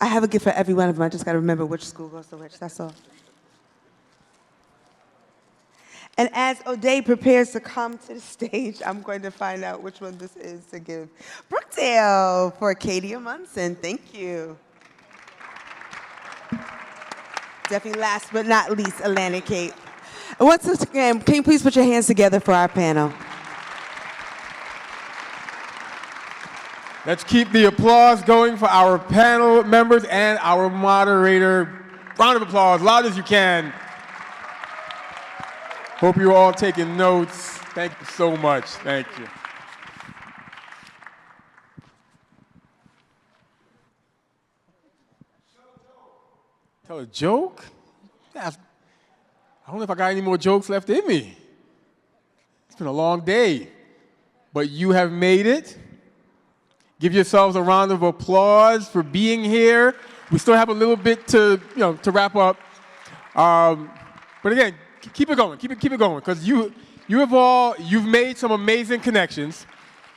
I have a gift for every one of them. I just got to remember which school goes to which. That's all. And as O'Day prepares to come to the stage, I'm going to find out which one this is to give Brookdale for Katie Munson. Thank you. Definitely last but not least, Atlantic Cape. And once again, can you please put your hands together for our panel? Let's keep the applause going for our panel members and our moderator. Round of applause, loud as you can. Hope you're all taking notes. Thank you so much. Thank you. Tell a joke? I don't know if I got any more jokes left in me. It's been a long day, but you have made it. Give yourselves a round of applause for being here. We still have a little bit to wrap up. But again, keep it going, keep it going, because you've made some amazing connections.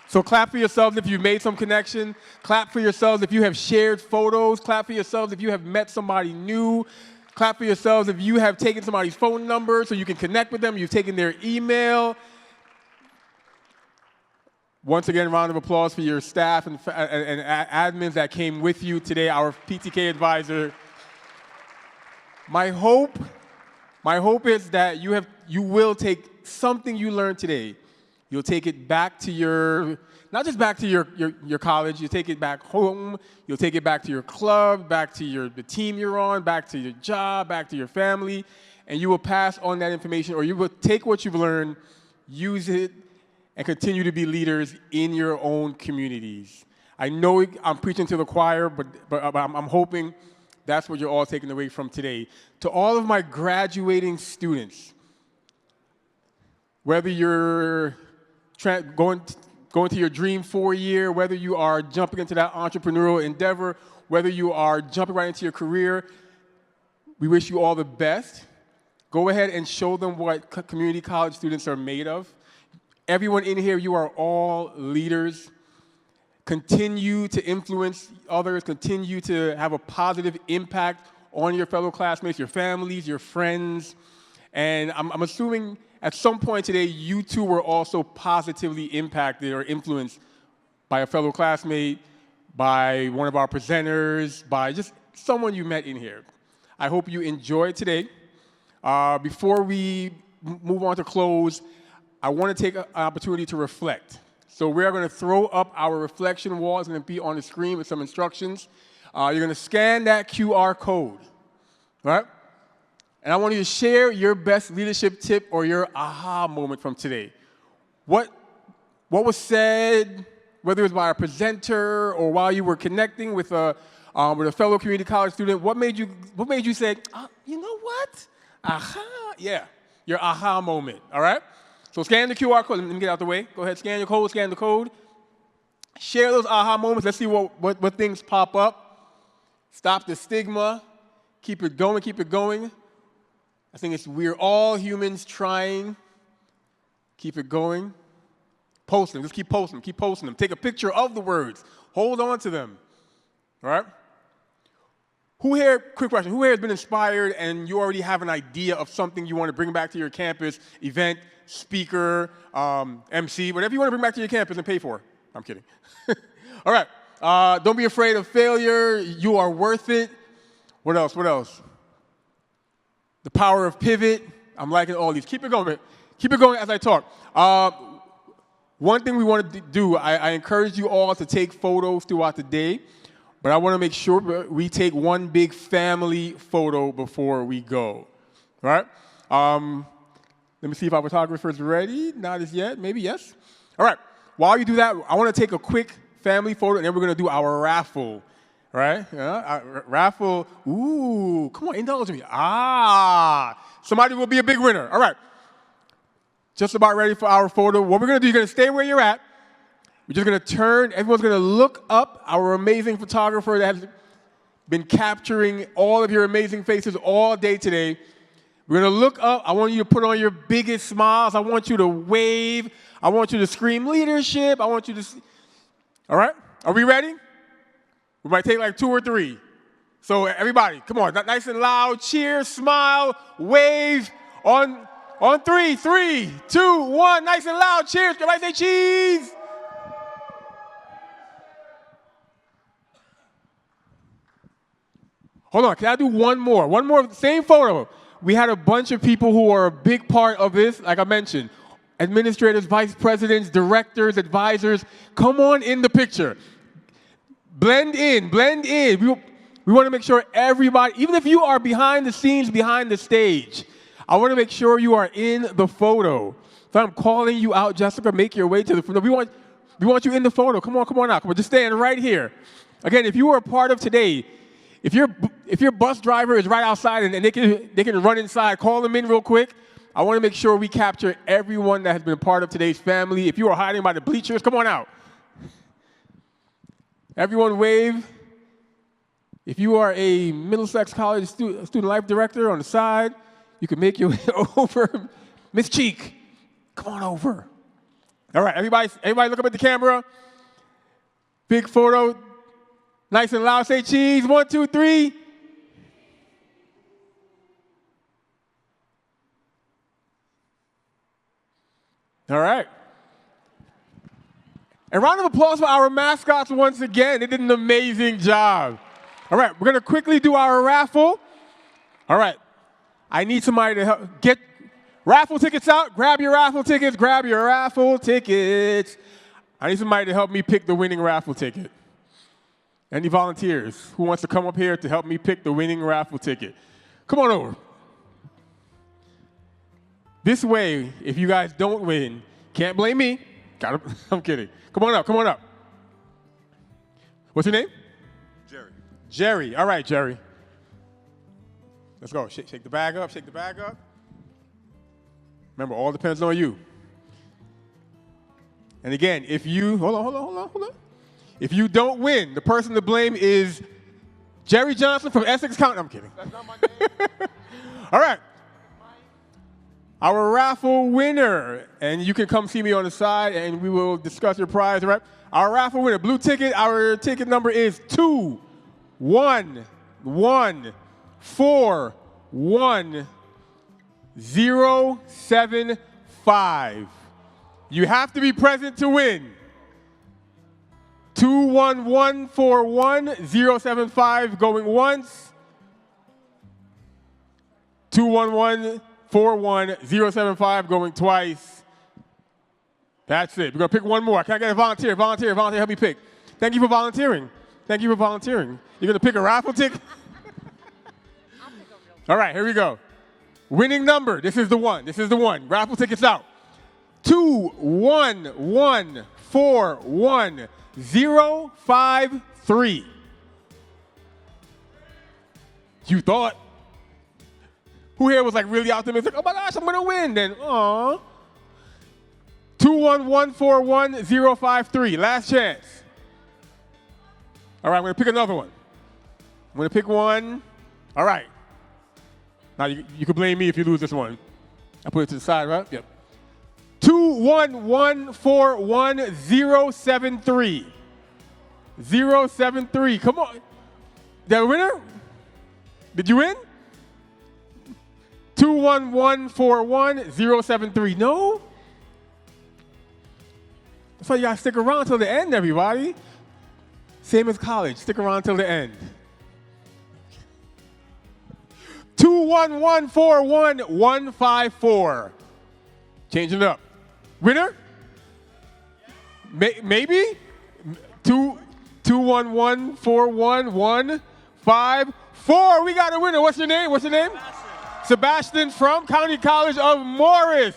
So clap for yourselves if you've made some connection. Clap for yourselves if you have shared photos. Clap for yourselves if you have met somebody new. Clap for yourselves if you have taken somebody's phone number so you can connect with them. You've taken their email. Once again, round of applause for your staff and admins that came with you today, our PTK advisor. My hope is that you will take something you learned today. You'll take it back to not just back to your college, you'll take it back home, you'll take it back to your club, back to the team you're on, back to your job, back to your family, and you will pass on that information, or you will take what you've learned, use it, and continue to be leaders in your own communities. I know I'm preaching to the choir, but I'm hoping that's what you're all taking away from today. To all of my graduating students, whether you're going to your dream 4-year, whether you are jumping into that entrepreneurial endeavor, whether you are jumping right into your career, we wish you all the best. Go ahead and show them what community college students are made of. Everyone in here, you are all leaders. Continue to influence others, continue to have a positive impact on your fellow classmates, your families, your friends. And I'm assuming at some point today, you too were also positively impacted or influenced by a fellow classmate, by one of our presenters, by just someone you met in here. I hope you enjoyed today. Before we move on to close, I want to take an opportunity to reflect. So we're going to throw up our reflection wall. It's going to be on the screen with some instructions. You're going to scan that QR code, right? And I want you to share your best leadership tip or your aha moment from today. What was said, whether it was by a presenter or while you were connecting with a fellow community college student, what made you say, you know what? Aha, yeah, your aha moment, all right? So scan the QR code. Let me get out the way. Go ahead, scan your code, scan the code. Share those aha moments. Let's see what things pop up. Stop the stigma. Keep it going, keep it going. I think we're all humans trying. Keep it going. Post them. Just keep posting them. Take a picture of the words. Hold on to them. All right? Quick question, who here has been inspired and you already have an idea of something you want to bring back to your campus, event, speaker, MC, whatever you want to bring back to your campus and pay for? I'm kidding. All right. Don't be afraid of failure. You are worth it. What else? The power of pivot. I'm liking all these. Keep it going. Keep it going as I talk. One thing we want to do, I encourage you all to take photos throughout the day, but I want to make sure we take one big family photo before we go. All right? Let me see if our photographer's ready. Not as yet. Maybe yes. All right. While you do that, I want to take a quick family photo, and then we're going to do our raffle. All right? Raffle. Ooh, come on, indulge me. Somebody will be a big winner. All right. Just about ready for our photo. What we're going to do, you're going to stay where you're at. We're just going to turn. Everyone's going to look up our amazing photographer that has been capturing all of your amazing faces all day today. We're going to look up. I want you to put on your biggest smiles. I want you to wave. I want you to scream leadership. I want you to all right? Are we ready? We might take like 2 or 3. So everybody, come on. Nice and loud. Cheer, smile, wave. On 3. 3, 2, 1. Nice and loud. Cheers. Everybody say cheese. Hold on. Can I do one more? One more. Same photo. We had a bunch of people who are a big part of this, like I mentioned. Administrators, vice presidents, directors, advisors. Come on in the picture. Blend in, blend in. We want to make sure everybody, even if you are behind the scenes, behind the stage, I want to make sure you are in the photo. So I'm calling you out, Jessica, make your way to the photo. We want you in the photo. Come on out. Come on, just stand right here. Again, if you were a part of today, if your bus driver is right outside and they can run inside, call them in real quick. I want to make sure we capture everyone that has been a part of today's family. If you are hiding by the bleachers, come on out. Everyone wave. If you are a Middlesex College student life director on the side, you can make your way over. Miss Cheek, come on over. All right, everybody look up at the camera. Big photo. Nice and loud, say cheese. 1, 2, 3. All right. And round of applause for our mascots once again. They did an amazing job. All right, we're going to quickly do our raffle. All right. I need somebody to help get raffle tickets out. Grab your raffle tickets. Grab your raffle tickets. I need somebody to help me pick the winning raffle ticket. Any volunteers who wants to come up here to help me pick the winning raffle ticket? Come on over. This way, if you guys don't win, can't blame me. Got him. I'm kidding. Come on up, come on up. What's your name? Jerry. Jerry. All right, Jerry. Let's go. Shake the bag up, shake the bag up. Remember, all depends on you. And again, if you, hold on. If you don't win, the person to blame is Jerry Johnson from Essex County. I'm kidding. That's not my name. All right. Our raffle winner, and you can come see me on the side and we will discuss your prize, all right? Our raffle winner, blue ticket, our ticket number is 21141075. You have to be present to win. 21141075 going once. 21141075 going twice. That's it. We're going to pick one more. Can I get a volunteer? Volunteer, help me pick. Thank you for volunteering. Thank you for volunteering. You're going to pick a raffle ticket? All right, here we go. Winning number. This is the one. Raffle tickets out. 21141053. You thought? Who here was like really optimistic? Oh my gosh, I'm gonna win then. Aww. 21141053. Last chance. All right, I'm gonna pick another one. I'm gonna pick one. All right. Now you can blame me if you lose this one. I put it to the side, right? Yep. 21141073. 073. Come on. That a winner? Did you win? 21141073. No? That's why you gotta stick around till the end, everybody. Same as college. Stick around till the end. 21141154. Changing it up. Winner? Maybe? 21141154. We got a winner. What's your name? Sebastian from County College of Morris.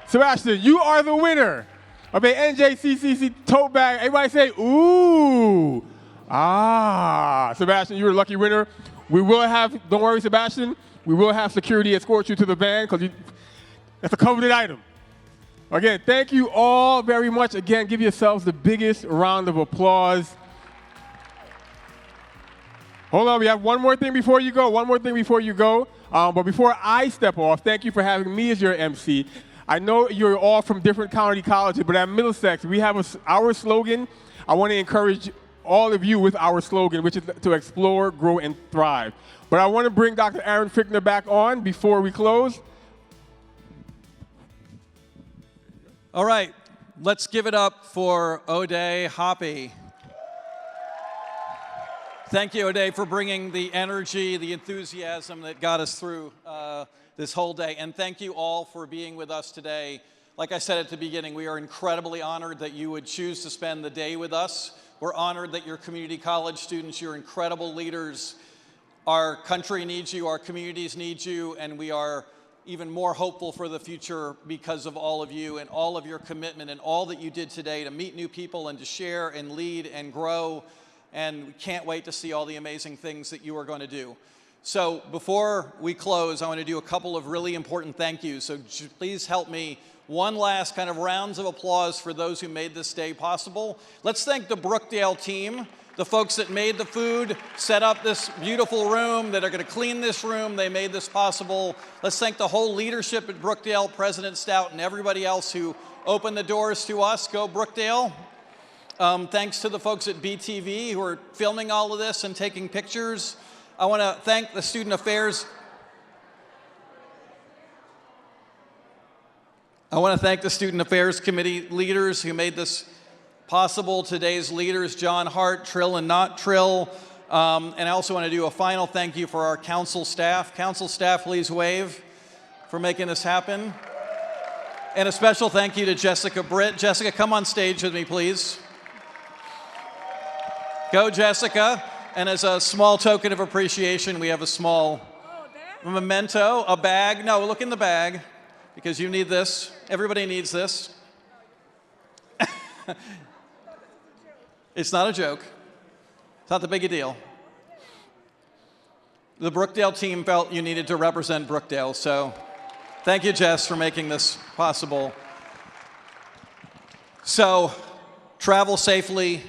Sebastian, you are the winner of a NJCCC tote bag. Everybody say, ooh. Sebastian, you're a lucky winner. We will have, don't worry, Sebastian, we will have security escort you to the van because that's a coveted item. Again, thank you all very much. Again, give yourselves the biggest round of applause. Hold on, we have one more thing before you go. But before I step off, thank you for having me as your MC. I know you're all from different county colleges, but at Middlesex, we have our slogan. I want to encourage all of you with our slogan, which is to explore, grow, and thrive. But I want to bring Dr. Aaron Fickner back on before we close. All right, let's give it up for O'Day Hoppy. Thank you, O'Day, for bringing the energy, the enthusiasm that got us through this whole day. And thank you all for being with us today. Like I said at the beginning, we are incredibly honored that you would choose to spend the day with us. We're honored that you're community college students. You're incredible leaders. Our country needs you, our communities need you, and we are even more hopeful for the future because of all of you and all of your commitment and all that you did today to meet new people and to share and lead and grow. And we can't wait to see all the amazing things that you are going to do. So before we close, I want to do a couple of really important thank yous. So please help me. One last kind of rounds of applause for those who made this day possible. Let's thank the Brookdale team, the folks that made the food, set up this beautiful room, that are going to clean this room. They made this possible. Let's thank the whole leadership at Brookdale, President Stout, and everybody else who opened the doors to us. Go Brookdale. Thanks to the folks at BTV who are filming all of this and taking pictures. I want to thank the Student Affairs. I want to thank the Student Affairs Committee leaders who made this possible. Today's leaders, John Hart, Trill and Not Trill. And I also want to do a final thank you for our council staff. Council staff, please wave for making this happen. And a special thank you to Jessica Britt. Jessica, come on stage with me, please. Go, Jessica. And as a small token of appreciation, we have a small memento, a bag. No, look in the bag, because you need this. Everybody needs this. It's not a joke. It's not that big a deal. The Brookdale team felt you needed to represent Brookdale, so thank you, Jess, for making this possible. So, travel safely,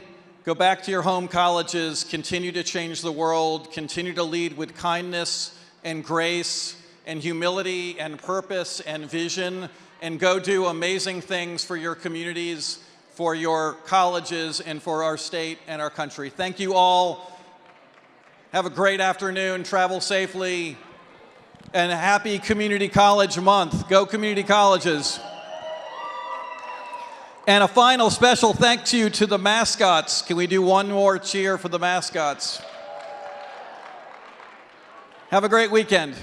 go back to your home colleges, continue to change the world, continue to lead with kindness and grace and humility and purpose and vision, and go do amazing things for your communities, for your colleges, and for our state and our country. Thank you all. Have a great afternoon, travel safely, and a happy Community College Month. Go Community Colleges. And a final special thank you to the mascots. Can we do one more cheer for the mascots? Have a great weekend.